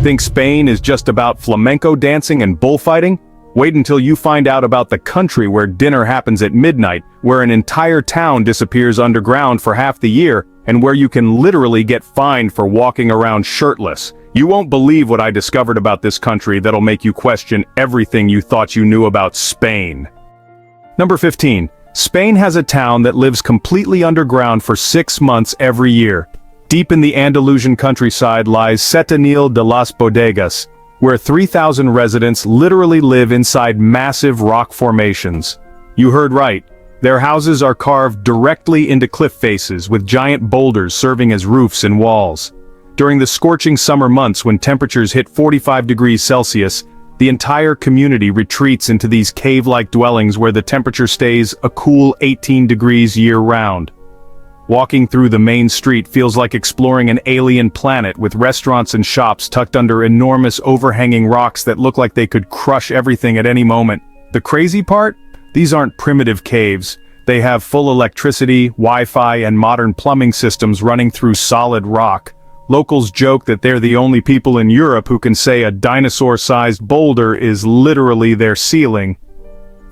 Think Spain is just about flamenco dancing and bullfighting? Wait until you find out about the country where dinner happens at midnight, where an entire town disappears underground for half the year, and where you can literally get fined for walking around shirtless. You won't believe what I discovered about this country that'll make you question everything you thought you knew about Spain. Number 15. Spain has a town that lives completely underground for 6 months every year. Deep in the Andalusian countryside lies Setenil de las Bodegas, where 3,000 residents literally live inside massive rock formations. You heard right. Their houses are carved directly into cliff faces, with giant boulders serving as roofs and walls. During the scorching summer months when temperatures hit 45 degrees Celsius, the entire community retreats into these cave-like dwellings where the temperature stays a cool 18 degrees year-round. Walking through the main street feels like exploring an alien planet, with restaurants and shops tucked under enormous overhanging rocks that look like they could crush everything at any moment. The crazy part? These aren't primitive caves. They have full electricity, Wi-Fi, and modern plumbing systems running through solid rock. Locals joke that they're the only people in Europe who can say a dinosaur-sized boulder is literally their ceiling.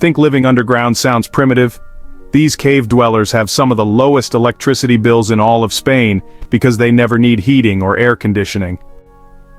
Think living underground sounds primitive? These cave dwellers have some of the lowest electricity bills in all of Spain because they never need heating or air conditioning.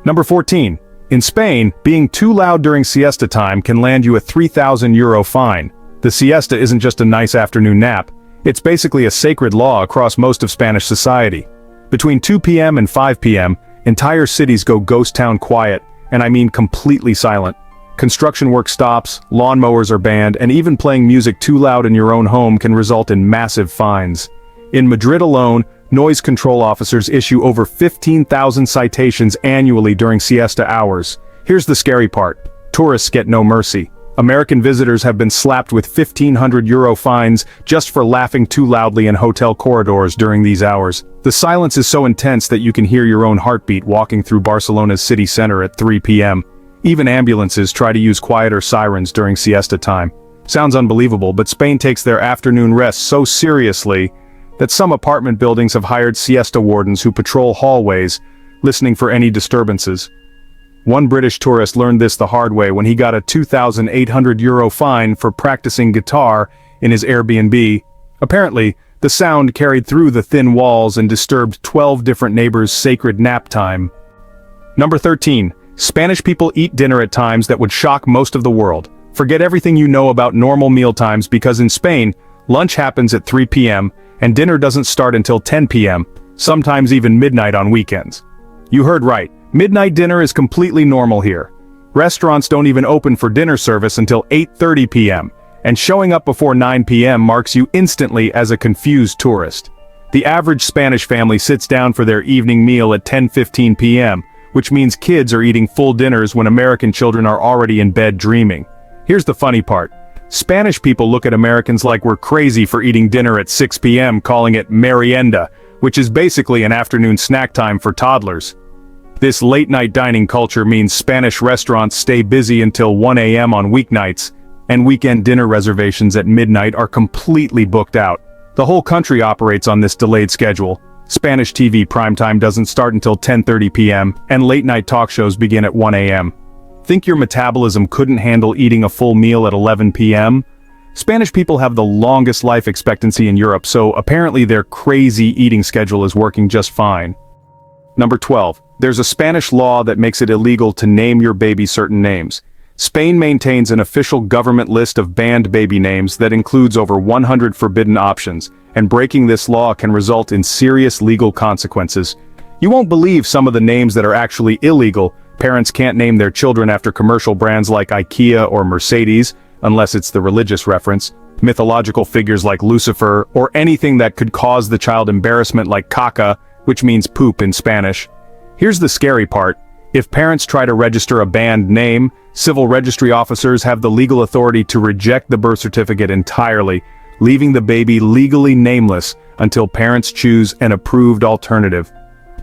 Number 14. In Spain, being too loud during siesta time can land you a €3,000 fine. The siesta isn't just a nice afternoon nap, it's basically a sacred law across most of Spanish society. Between 2 p.m. and 5 p.m., entire cities go ghost town quiet, and I mean completely silent. Construction work stops, lawnmowers are banned, and even playing music too loud in your own home can result in massive fines. In Madrid alone, noise control officers issue over 15,000 citations annually during siesta hours. Here's the scary part. Tourists get no mercy. American visitors have been slapped with €1,500 fines just for laughing too loudly in hotel corridors during these hours. The silence is so intense that you can hear your own heartbeat walking through Barcelona's city center at 3 p.m. Even ambulances try to use quieter sirens during siesta time. Sounds unbelievable, but Spain takes their afternoon rest so seriously that some apartment buildings have hired siesta wardens who patrol hallways, listening for any disturbances. One British tourist learned this the hard way when he got a €2,800 fine for practicing guitar in his Airbnb. Apparently, the sound carried through the thin walls and disturbed 12 different neighbors' sacred nap time. Number 13. Spanish people eat dinner at times that would shock most of the world. Forget everything you know about normal meal times, because in Spain, lunch happens at 3 p.m. and dinner doesn't start until 10 p.m., sometimes even midnight on weekends. You heard right. Midnight dinner is completely normal here. Restaurants don't even open for dinner service until 8:30 p.m., and showing up before 9 p.m. marks you instantly as a confused tourist. The average Spanish family sits down for their evening meal at 10:15 p.m., which means kids are eating full dinners when American children are already in bed dreaming. Here's the funny part. Spanish people look at Americans like we're crazy for eating dinner at 6 p.m., calling it merienda, which is basically an afternoon snack time for toddlers. This late-night dining culture means Spanish restaurants stay busy until 1 a.m. on weeknights, and weekend dinner reservations at midnight are completely booked out. The whole country operates on this delayed schedule. Spanish TV primetime doesn't start until 10:30 p.m., and late-night talk shows begin at 1 a.m. Think your metabolism couldn't handle eating a full meal at 11 p.m.? Spanish people have the longest life expectancy in Europe, so apparently their crazy eating schedule is working just fine. Number 12. There's a Spanish law that makes it illegal to name your baby certain names. Spain maintains an official government list of banned baby names that includes over 100 forbidden options, and breaking this law can result in serious legal consequences. You won't believe some of the names that are actually illegal. Parents can't name their children after commercial brands like IKEA or Mercedes, unless it's the religious reference, mythological figures like Lucifer, or anything that could cause the child embarrassment like caca, which means poop in Spanish. Here's the scary part. If parents try to register a banned name, civil registry officers have the legal authority to reject the birth certificate entirely, leaving the baby legally nameless until parents choose an approved alternative.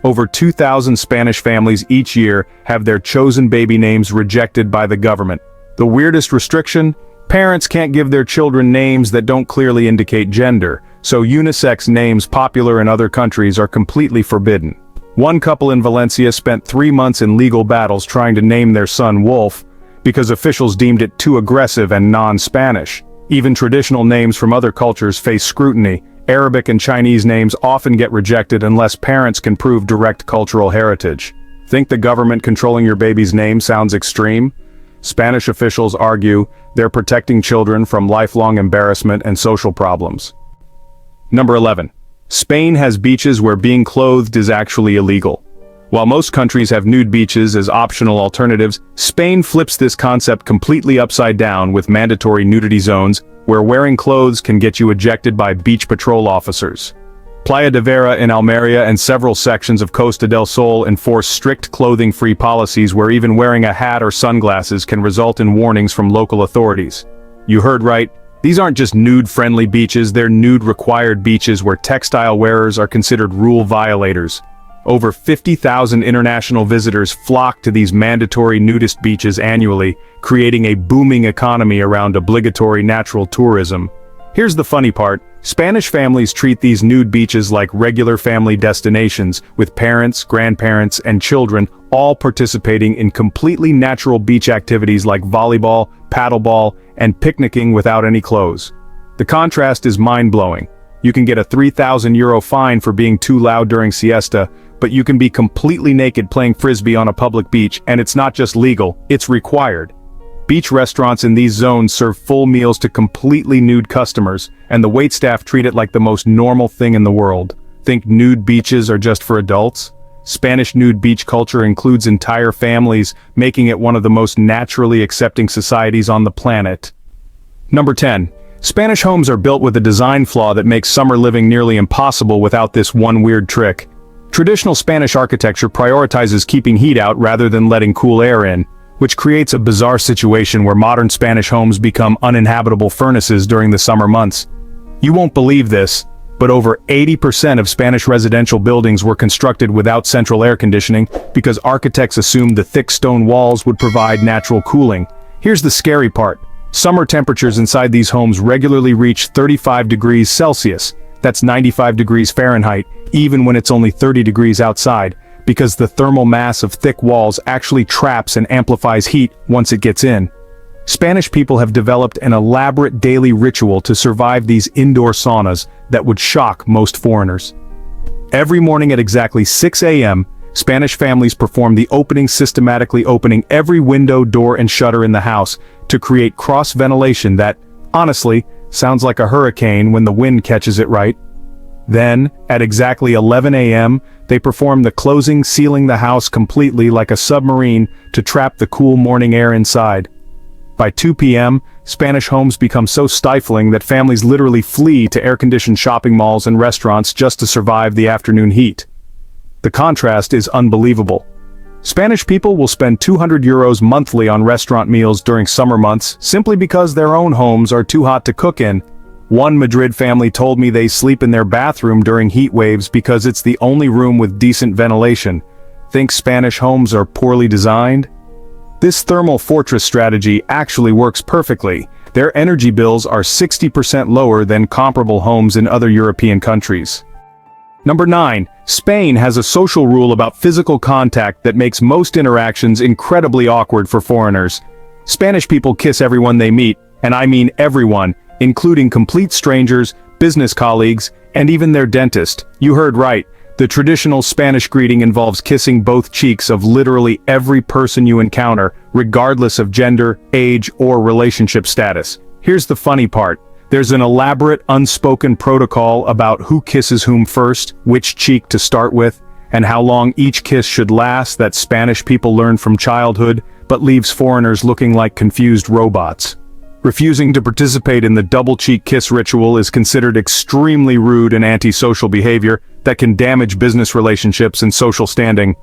Over 2,000 Spanish families each year have their chosen baby names rejected by the government. The weirdest restriction? Parents can't give their children names that don't clearly indicate gender, so unisex names popular in other countries are completely forbidden. One couple in Valencia spent 3 months in legal battles trying to name their son Wolf, because officials deemed it too aggressive and non-Spanish. Even traditional names from other cultures face scrutiny. Arabic and Chinese names often get rejected unless parents can prove direct cultural heritage. Think the government controlling your baby's name sounds extreme? Spanish officials argue they're protecting children from lifelong embarrassment and social problems. Number 11. Spain has beaches where being clothed is actually illegal. While most countries have nude beaches as optional alternatives, Spain flips this concept completely upside down with mandatory nudity zones where wearing clothes can get you ejected by beach patrol officers. Playa de Vera in Almeria and several sections of Costa del Sol enforce strict clothing-free policies where even wearing a hat or sunglasses can result in warnings from local authorities. You heard right. These aren't just nude-friendly beaches, they're nude-required beaches where textile wearers are considered rule violators. Over 50,000 international visitors flock to these mandatory nudist beaches annually, creating a booming economy around obligatory natural tourism. Here's the funny part. Spanish families treat these nude beaches like regular family destinations, with parents, grandparents, and children all participating in completely natural beach activities like volleyball, paddleball, and picnicking without any clothes. The contrast is mind-blowing. You can get a €3,000 fine for being too loud during siesta, but you can be completely naked playing frisbee on a public beach, and it's not just legal, it's required. Beach restaurants in these zones serve full meals to completely nude customers, and the waitstaff treat it like the most normal thing in the world. Think nude beaches are just for adults? Spanish nude beach culture includes entire families, making it one of the most naturally accepting societies on the planet. Number 10. Spanish homes are built with a design flaw that makes summer living nearly impossible without this one weird trick. Traditional Spanish architecture prioritizes keeping heat out rather than letting cool air in, which creates a bizarre situation where modern Spanish homes become uninhabitable furnaces during the summer months. You won't believe this, but over 80% of Spanish residential buildings were constructed without central air conditioning because architects assumed the thick stone walls would provide natural cooling. Here's the scary part. Summer temperatures inside these homes regularly reach 35 degrees Celsius. That's 95 degrees Fahrenheit, even when it's only 30 degrees outside, because the thermal mass of thick walls actually traps and amplifies heat once it gets in. Spanish people have developed an elaborate daily ritual to survive these indoor saunas that would shock most foreigners. Every morning at exactly 6 a.m., Spanish families perform the opening, systematically opening every window, door, and shutter in the house to create cross-ventilation that, honestly, sounds like a hurricane when the wind catches it right. Then, at exactly 11 a.m., they perform the closing, sealing the house completely like a submarine to trap the cool morning air inside. By 2 p.m., Spanish homes become so stifling that families literally flee to air-conditioned shopping malls and restaurants just to survive the afternoon heat. The contrast is unbelievable. Spanish people will spend €200 monthly on restaurant meals during summer months simply because their own homes are too hot to cook in. One Madrid family told me they sleep in their bathroom during heat waves because it's the only room with decent ventilation. Think Spanish homes are poorly designed? This thermal fortress strategy actually works perfectly. Their energy bills are 60% lower than comparable homes in other European countries. Number 9. Spain has a social rule about physical contact that makes most interactions incredibly awkward for foreigners. Spanish people kiss everyone they meet, and I mean everyone, including complete strangers, business colleagues, and even their dentist. You heard right. The traditional Spanish greeting involves kissing both cheeks of literally every person you encounter, regardless of gender, age, or relationship status. Here's the funny part. There's an elaborate, unspoken protocol about who kisses whom first, which cheek to start with, and how long each kiss should last that Spanish people learn from childhood, but leaves foreigners looking like confused robots. Refusing to participate in the double-cheek kiss ritual is considered extremely rude and antisocial behavior that can damage business relationships and social standing.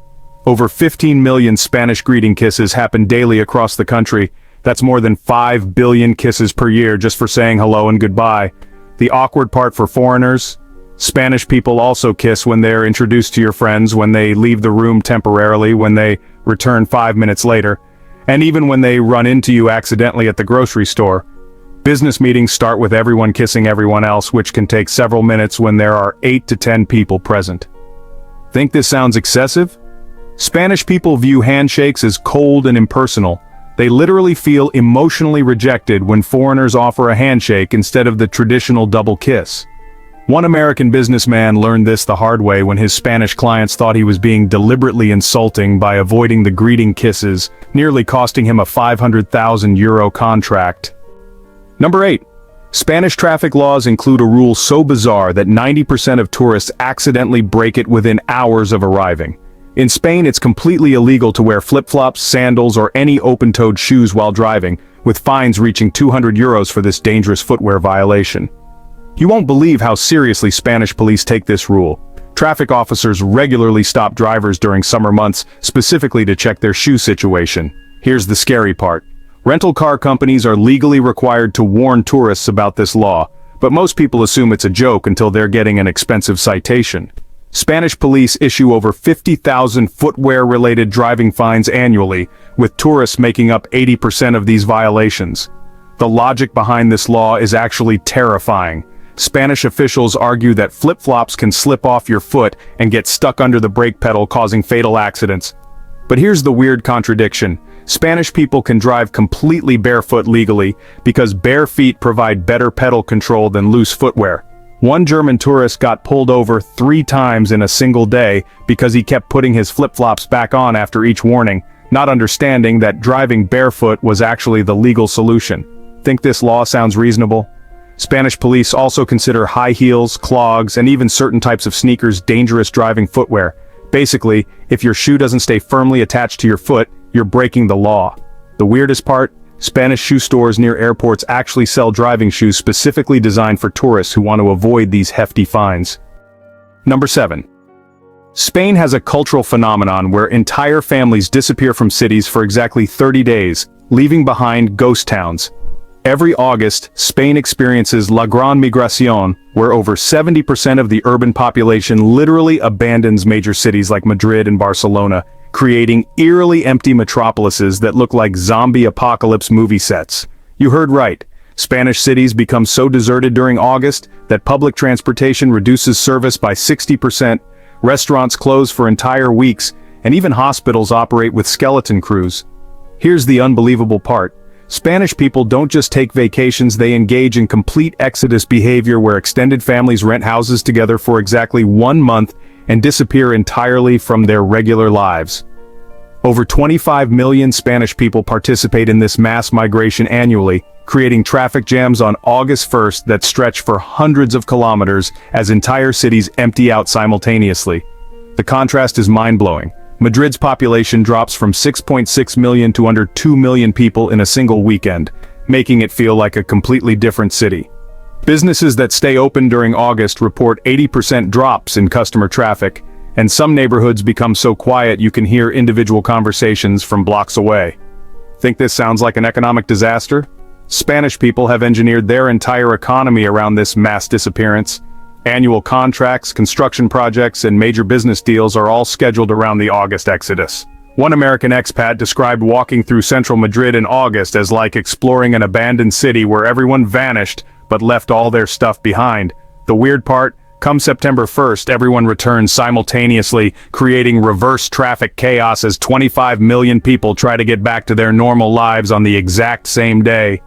Over 15 million Spanish greeting kisses happen daily across the country. That's more than 5 billion kisses per year just for saying hello and goodbye. The awkward part for foreigners? Spanish people also kiss when they're introduced to your friends, when they leave the room temporarily, when they return 5 minutes later, and even when they run into you accidentally at the grocery store. Business meetings start with everyone kissing everyone else, which can take several minutes when there are 8 to 10 people present. Think this sounds excessive? Spanish people view handshakes as cold and impersonal. They literally feel emotionally rejected when foreigners offer a handshake instead of the traditional double kiss. One American businessman learned this the hard way when his Spanish clients thought he was being deliberately insulting by avoiding the greeting kisses, nearly costing him a €500,000 contract. Number 8. Spanish traffic laws include a rule so bizarre that 90% of tourists accidentally break it within hours of arriving. In Spain, it's completely illegal to wear flip-flops, sandals, or any open-toed shoes while driving, with fines reaching €200 for this dangerous footwear violation. You won't believe how seriously Spanish police take this rule. Traffic officers regularly stop drivers during summer months, specifically to check their shoe situation. Here's the scary part. Rental car companies are legally required to warn tourists about this law, but most people assume it's a joke until they're getting an expensive citation. Spanish police issue over 50,000 footwear-related driving fines annually, with tourists making up 80% of these violations. The logic behind this law is actually terrifying. Spanish officials argue that flip-flops can slip off your foot and get stuck under the brake pedal, causing fatal accidents. But here's the weird contradiction. Spanish people can drive completely barefoot legally because bare feet provide better pedal control than loose footwear. One German tourist got pulled over 3 times in a single day because he kept putting his flip-flops back on after each warning, not understanding that driving barefoot was actually the legal solution. Think this law sounds reasonable? Spanish police also consider high heels, clogs, and even certain types of sneakers dangerous driving footwear. Basically, if your shoe doesn't stay firmly attached to your foot, you're breaking the law. The weirdest part? Spanish shoe stores near airports actually sell driving shoes specifically designed for tourists who want to avoid these hefty fines. Number 7. Spain has a cultural phenomenon where entire families disappear from cities for exactly 30 days, leaving behind ghost towns. Every August, Spain experiences La Gran Migración, where over 70% of the urban population literally abandons major cities like Madrid and Barcelona, creating eerily empty metropolises that look like zombie apocalypse movie sets. You heard right. Spanish cities become so deserted during August that public transportation reduces service by 60%, restaurants close for entire weeks, and even hospitals operate with skeleton crews. Here's the unbelievable part. Spanish people don't just take vacations, they engage in complete exodus behavior where extended families rent houses together for exactly 1 month and disappear entirely from their regular lives. Over 25 million Spanish people participate in this mass migration annually, creating traffic jams on August 1st that stretch for hundreds of kilometers as entire cities empty out simultaneously. The contrast is mind-blowing. Madrid's population drops from 6.6 million to under 2 million people in a single weekend, making it feel like a completely different city. Businesses that stay open during August report 80% drops in customer traffic, and some neighborhoods become so quiet you can hear individual conversations from blocks away. Think this sounds like an economic disaster? Spanish people have engineered their entire economy around this mass disappearance. Annual contracts, construction projects, and major business deals are all scheduled around the August exodus. One American expat described walking through central Madrid in August as like exploring an abandoned city where everyone vanished but left all their stuff behind. The weird part? Come September 1st, everyone returns simultaneously, creating reverse traffic chaos as 25 million people try to get back to their normal lives on the exact same day.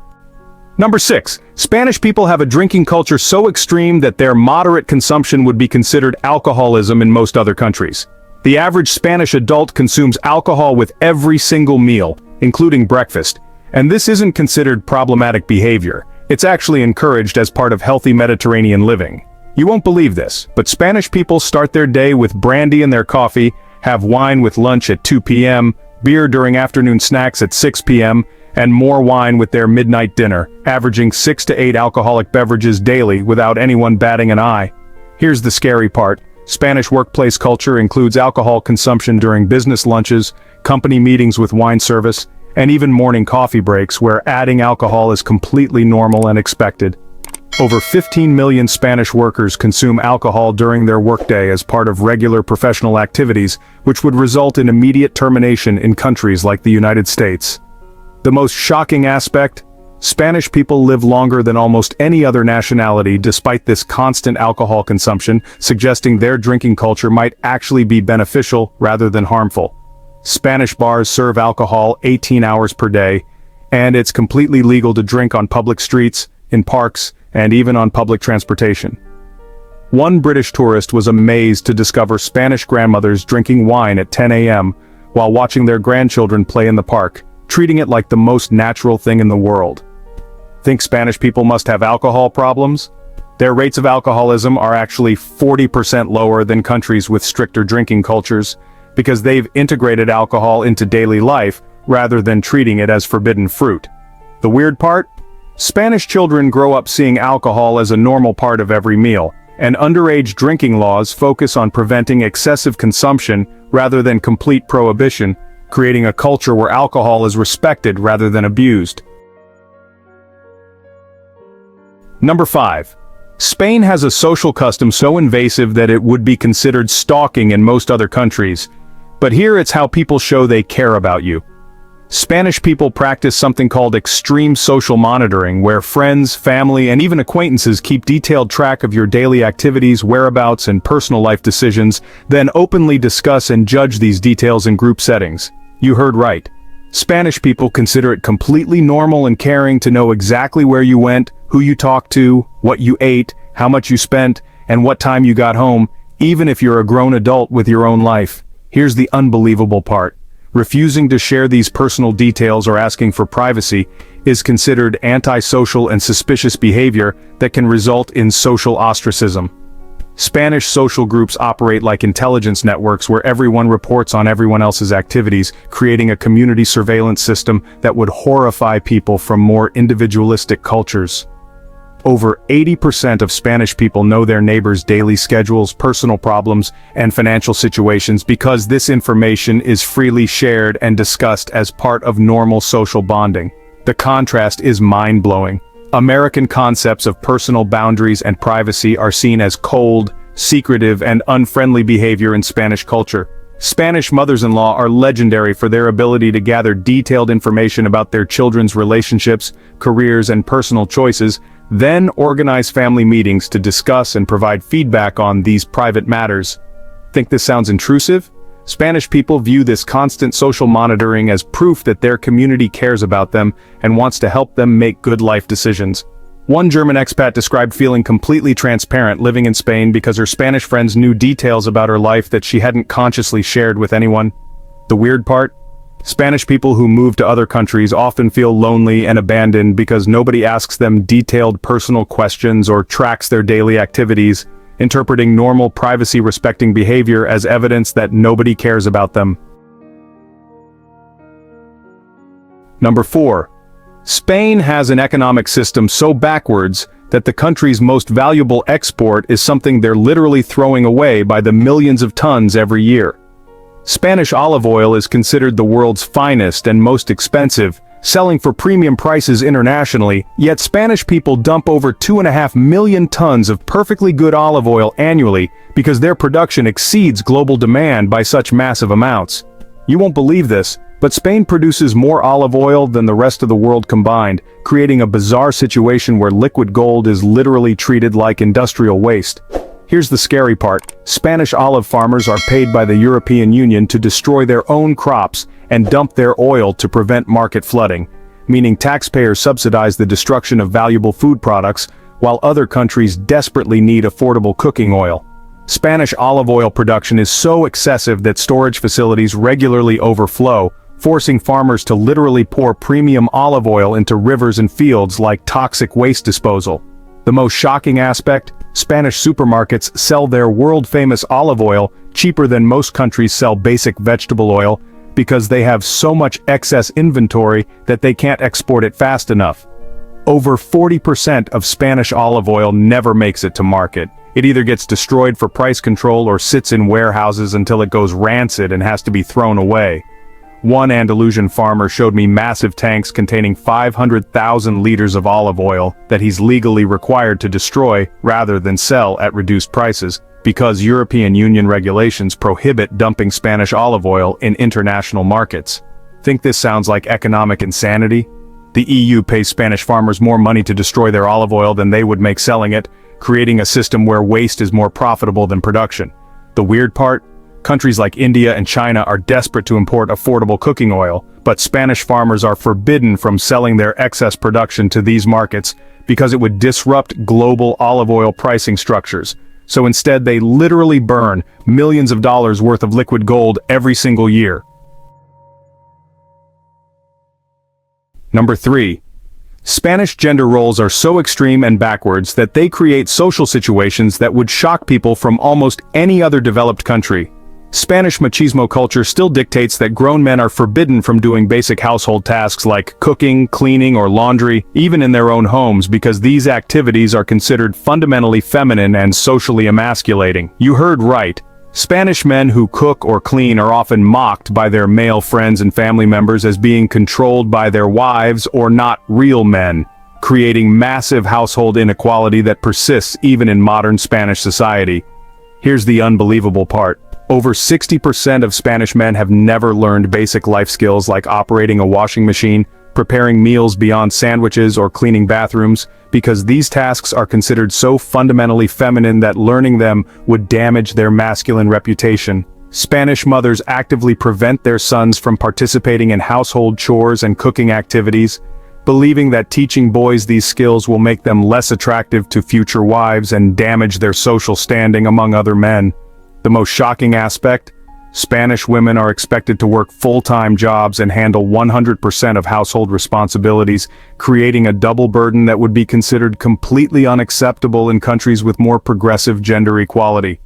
Number 6. Spanish people have a drinking culture so extreme that their moderate consumption would be considered alcoholism in most other countries. The average Spanish adult consumes alcohol with every single meal, including breakfast, and this isn't considered problematic behavior. It's actually encouraged as part of healthy Mediterranean living. You won't believe this, but Spanish people start their day with brandy in their coffee, have wine with lunch at 2 p.m., beer during afternoon snacks at 6 p.m., and more wine with their midnight dinner, averaging 6 to 8 alcoholic beverages daily without anyone batting an eye. Here's the scary part. Spanish workplace culture includes alcohol consumption during business lunches, company meetings with wine service, and even morning coffee breaks where adding alcohol is completely normal and expected. Over 15 million Spanish workers consume alcohol during their workday as part of regular professional activities, which would result in immediate termination in countries like the United States. The most shocking aspect? Spanish people live longer than almost any other nationality despite this constant alcohol consumption, suggesting their drinking culture might actually be beneficial rather than harmful. Spanish bars serve alcohol 18 hours per day, and it's completely legal to drink on public streets, in parks, and even on public transportation. One British tourist was amazed to discover Spanish grandmothers drinking wine at 10 a.m. while watching their grandchildren play in the park, treating it like the most natural thing in the world. Think Spanish people must have alcohol problems? Their rates of alcoholism are actually 40% lower than countries with stricter drinking cultures, because they've integrated alcohol into daily life rather than treating it as forbidden fruit. The weird part? Spanish children grow up seeing alcohol as a normal part of every meal, and underage drinking laws focus on preventing excessive consumption rather than complete prohibition, creating a culture where alcohol is respected rather than abused. Number 5. Spain has a social custom so invasive that it would be considered stalking in most other countries. But here it's how people show they care about you. Spanish people practice something called extreme social monitoring, where friends, family, and even acquaintances keep detailed track of your daily activities, whereabouts, and personal life decisions, then openly discuss and judge these details in group settings. You heard right. Spanish people consider it completely normal and caring to know exactly where you went, who you talked to, what you ate, how much you spent, and what time you got home, even if you're a grown adult with your own life. Here's the unbelievable part. Refusing to share these personal details or asking for privacy is considered antisocial and suspicious behavior that can result in social ostracism. Spanish social groups operate like intelligence networks where everyone reports on everyone else's activities, creating a community surveillance system that would horrify people from more individualistic cultures. Over 80% of Spanish people know their neighbors' daily schedules, personal problems, and financial situations because this information is freely shared and discussed as part of normal social bonding. The contrast is mind-blowing. American concepts of personal boundaries and privacy are seen as cold, secretive, and unfriendly behavior in Spanish culture. Spanish mothers-in-law are legendary for their ability to gather detailed information about their children's relationships, careers, and personal choices, then organize family meetings to discuss and provide feedback on these private matters. Think this sounds intrusive? Spanish people view this constant social monitoring as proof that their community cares about them and wants to help them make good life decisions. One German expat described feeling completely transparent living in Spain because her Spanish friends knew details about her life that she hadn't consciously shared with anyone. The weird part? Spanish people who move to other countries often feel lonely and abandoned because nobody asks them detailed personal questions or tracks their daily activities, interpreting normal privacy-respecting behavior as evidence that nobody cares about them. Number 4. Spain has an economic system so backwards that the country's most valuable export is something they're literally throwing away by the millions of tons every year. Spanish olive oil is considered the world's finest and most expensive, selling for premium prices internationally, yet Spanish people dump over 2.5 million tons of perfectly good olive oil annually because their production exceeds global demand by such massive amounts. You won't believe this, but Spain produces more olive oil than the rest of the world combined, creating a bizarre situation where liquid gold is literally treated like industrial waste. Here's the scary part. Spanish olive farmers are paid by the European Union to destroy their own crops and dump their oil to prevent market flooding, meaning taxpayers subsidize the destruction of valuable food products, while other countries desperately need affordable cooking oil. Spanish olive oil production is so excessive that storage facilities regularly overflow, forcing farmers to literally pour premium olive oil into rivers and fields like toxic waste disposal. The most shocking aspect? Spanish supermarkets sell their world-famous olive oil cheaper than most countries sell basic vegetable oil because they have so much excess inventory that they can't export it fast enough. Over 40% of Spanish olive oil never makes it to market. It either gets destroyed for price control or sits in warehouses until it goes rancid and has to be thrown away. One Andalusian farmer showed me massive tanks containing 500,000 liters of olive oil that he's legally required to destroy rather than sell at reduced prices, because European Union regulations prohibit dumping Spanish olive oil in international markets. Think this sounds like economic insanity? The EU pays Spanish farmers more money to destroy their olive oil than they would make selling it, creating a system where waste is more profitable than production. The weird part? Countries like India and China are desperate to import affordable cooking oil, but Spanish farmers are forbidden from selling their excess production to these markets because it would disrupt global olive oil pricing structures. So instead they literally burn millions of dollars worth of liquid gold every single year. Number 3. Spanish gender roles are so extreme and backwards that they create social situations that would shock people from almost any other developed country. Spanish machismo culture still dictates that grown men are forbidden from doing basic household tasks like cooking, cleaning, or laundry, even in their own homes, because these activities are considered fundamentally feminine and socially emasculating. You heard right. Spanish men who cook or clean are often mocked by their male friends and family members as being controlled by their wives or not real men, creating massive household inequality that persists even in modern Spanish society. Here's the unbelievable part. Over 60% of Spanish men have never learned basic life skills like operating a washing machine, preparing meals beyond sandwiches, or cleaning bathrooms, because these tasks are considered so fundamentally feminine that learning them would damage their masculine reputation. Spanish mothers actively prevent their sons from participating in household chores and cooking activities, believing that teaching boys these skills will make them less attractive to future wives and damage their social standing among other men. The most shocking aspect? Spanish women are expected to work full-time jobs and handle 100% of household responsibilities, creating a double burden that would be considered completely unacceptable in countries with more progressive gender equality.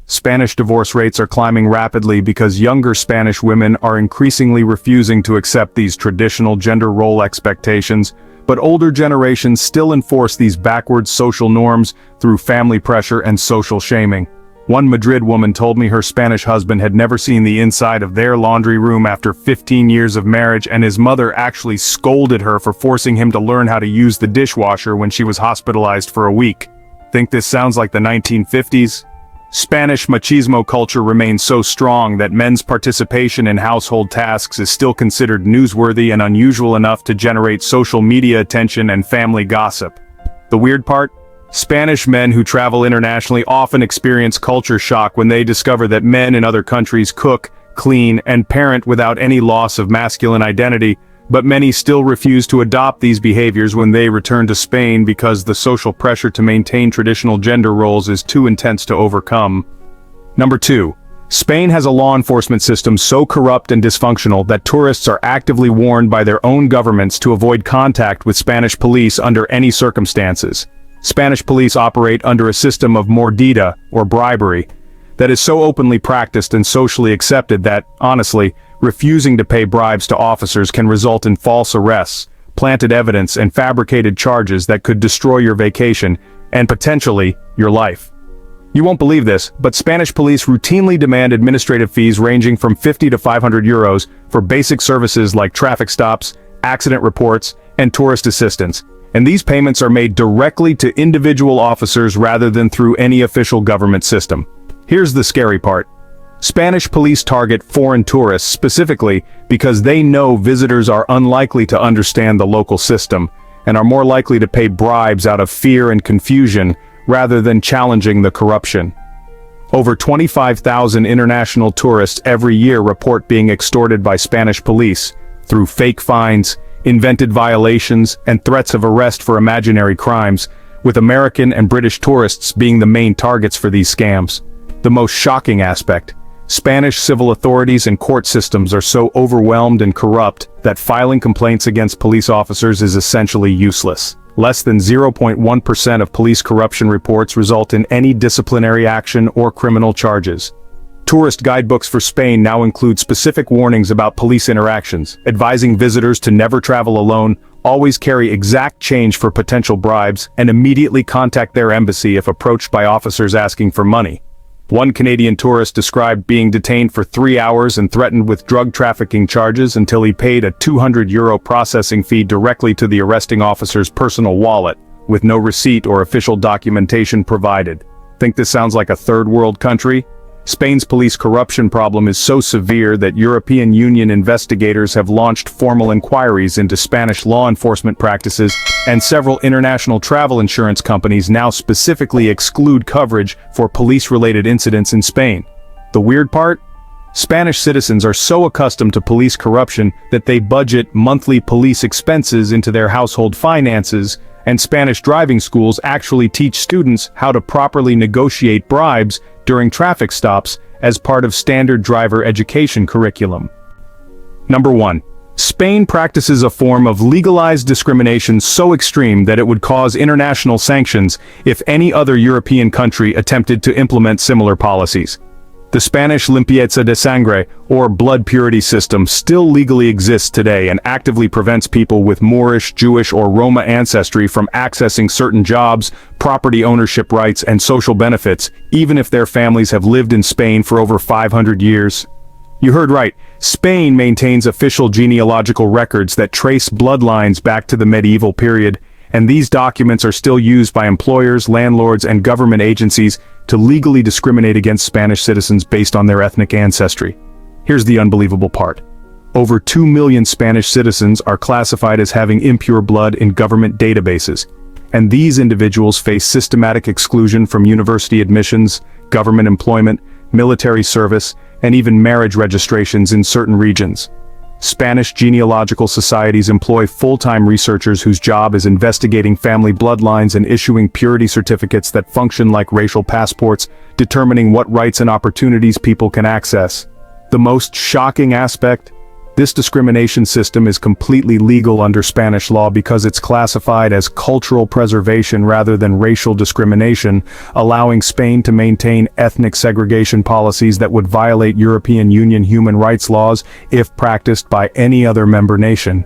Spanish divorce rates are climbing rapidly because younger Spanish women are increasingly refusing to accept these traditional gender role expectations, but older generations still enforce these backwards social norms through family pressure and social shaming. One Madrid woman told me her Spanish husband had never seen the inside of their laundry room after 15 years of marriage, and his mother actually scolded her for forcing him to learn how to use the dishwasher when she was hospitalized for a week. Think this sounds like the 1950s? Spanish machismo culture remains so strong that men's participation in household tasks is still considered newsworthy and unusual enough to generate social media attention and family gossip. The weird part? Spanish men who travel internationally often experience culture shock when they discover that men in other countries cook, clean, and parent without any loss of masculine identity, but many still refuse to adopt these behaviors when they return to Spain because the social pressure to maintain traditional gender roles is too intense to overcome. Number 2. Spain has a law enforcement system so corrupt and dysfunctional that tourists are actively warned by their own governments to avoid contact with Spanish police under any circumstances. Spanish police operate under a system of mordida, or bribery, that is so openly practiced and socially accepted that, honestly, refusing to pay bribes to officers can result in false arrests, planted evidence, and fabricated charges that could destroy your vacation, and potentially, your life. You won't believe this, but Spanish police routinely demand administrative fees ranging from 50 to 500 euros for basic services like traffic stops, accident reports, and tourist assistance. And these payments are made directly to individual officers rather than through any official government system. Here's the scary part. Spanish police target foreign tourists specifically because they know visitors are unlikely to understand the local system and are more likely to pay bribes out of fear and confusion rather than challenging the corruption. Over 25,000 international tourists every year report being extorted by Spanish police through fake fines, invented violations, and threats of arrest for imaginary crimes, with American and British tourists being the main targets for these scams. The most shocking aspect: Spanish civil authorities and court systems are so overwhelmed and corrupt that filing complaints against police officers is essentially useless. Less than 0.1% of police corruption reports result in any disciplinary action or criminal charges. Tourist guidebooks for Spain now include specific warnings about police interactions, advising visitors to never travel alone, always carry exact change for potential bribes, and immediately contact their embassy if approached by officers asking for money. One Canadian tourist described being detained for 3 hours and threatened with drug trafficking charges until he paid a €200 processing fee directly to the arresting officer's personal wallet, with no receipt or official documentation provided. Think this sounds like a third world country? Spain's police corruption problem is so severe that European Union investigators have launched formal inquiries into Spanish law enforcement practices, and several international travel insurance companies now specifically exclude coverage for police-related incidents in Spain. The weird part? Spanish citizens are so accustomed to police corruption that they budget monthly police expenses into their household finances, and Spanish driving schools actually teach students how to properly negotiate bribes during traffic stops as part of standard driver education curriculum. Number 1. Spain practices a form of legalized discrimination so extreme that it would cause international sanctions if any other European country attempted to implement similar policies. The Spanish limpieza de sangre, or blood purity system, still legally exists today and actively prevents people with Moorish, Jewish, or Roma ancestry from accessing certain jobs, property ownership rights, and social benefits, even if their families have lived in Spain for over 500 years. You heard right. Spain maintains official genealogical records that trace bloodlines back to the medieval period, and these documents are still used by employers, landlords, and government agencies to legally discriminate against Spanish citizens based on their ethnic ancestry. Here's the unbelievable part. Over 2 million Spanish citizens are classified as having impure blood in government databases, and these individuals face systematic exclusion from university admissions, government employment, military service, and even marriage registrations in certain regions. Spanish genealogical societies employ full-time researchers whose job is investigating family bloodlines and issuing purity certificates that function like racial passports, determining what rights and opportunities people can access. The most shocking aspect? This discrimination system is completely legal under Spanish law because it's classified as cultural preservation rather than racial discrimination, allowing Spain to maintain ethnic segregation policies that would violate European Union human rights laws if practiced by any other member nation.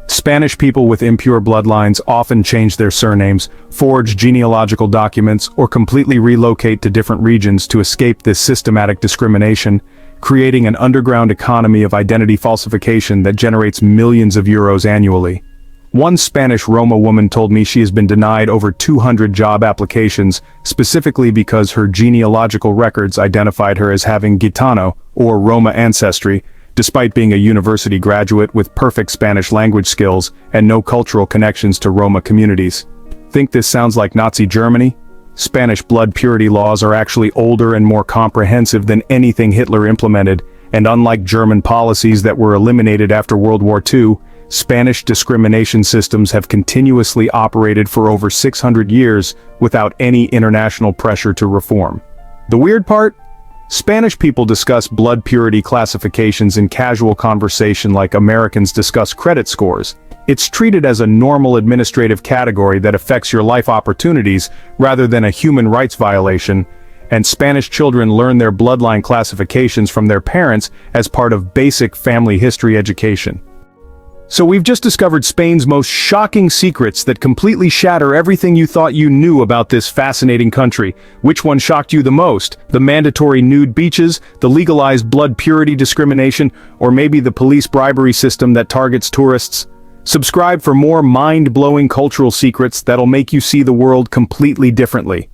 Spanish people with impure bloodlines often change their surnames, forge genealogical documents, or completely relocate to different regions to escape this systematic discrimination, creating an underground economy of identity falsification that generates millions of euros annually. One Spanish Roma woman told me she has been denied over 200 job applications, specifically because her genealogical records identified her as having Gitano, or Roma ancestry, despite being a university graduate with perfect Spanish language skills and no cultural connections to Roma communities. Think this sounds like Nazi Germany? Spanish blood purity laws are actually older and more comprehensive than anything Hitler implemented, and unlike German policies that were eliminated after World War II, Spanish discrimination systems have continuously operated for over 600 years without any international pressure to reform. The weird part? Spanish people discuss blood purity classifications in casual conversation like Americans discuss credit scores. It's treated as a normal administrative category that affects your life opportunities rather than a human rights violation, and Spanish children learn their bloodline classifications from their parents as part of basic family history education. So we've just discovered Spain's most shocking secrets that completely shatter everything you thought you knew about this fascinating country. Which one shocked you the most? The mandatory nude beaches, the legalized blood purity discrimination, or maybe the police bribery system that targets tourists? Subscribe for more mind-blowing cultural secrets that'll make you see the world completely differently.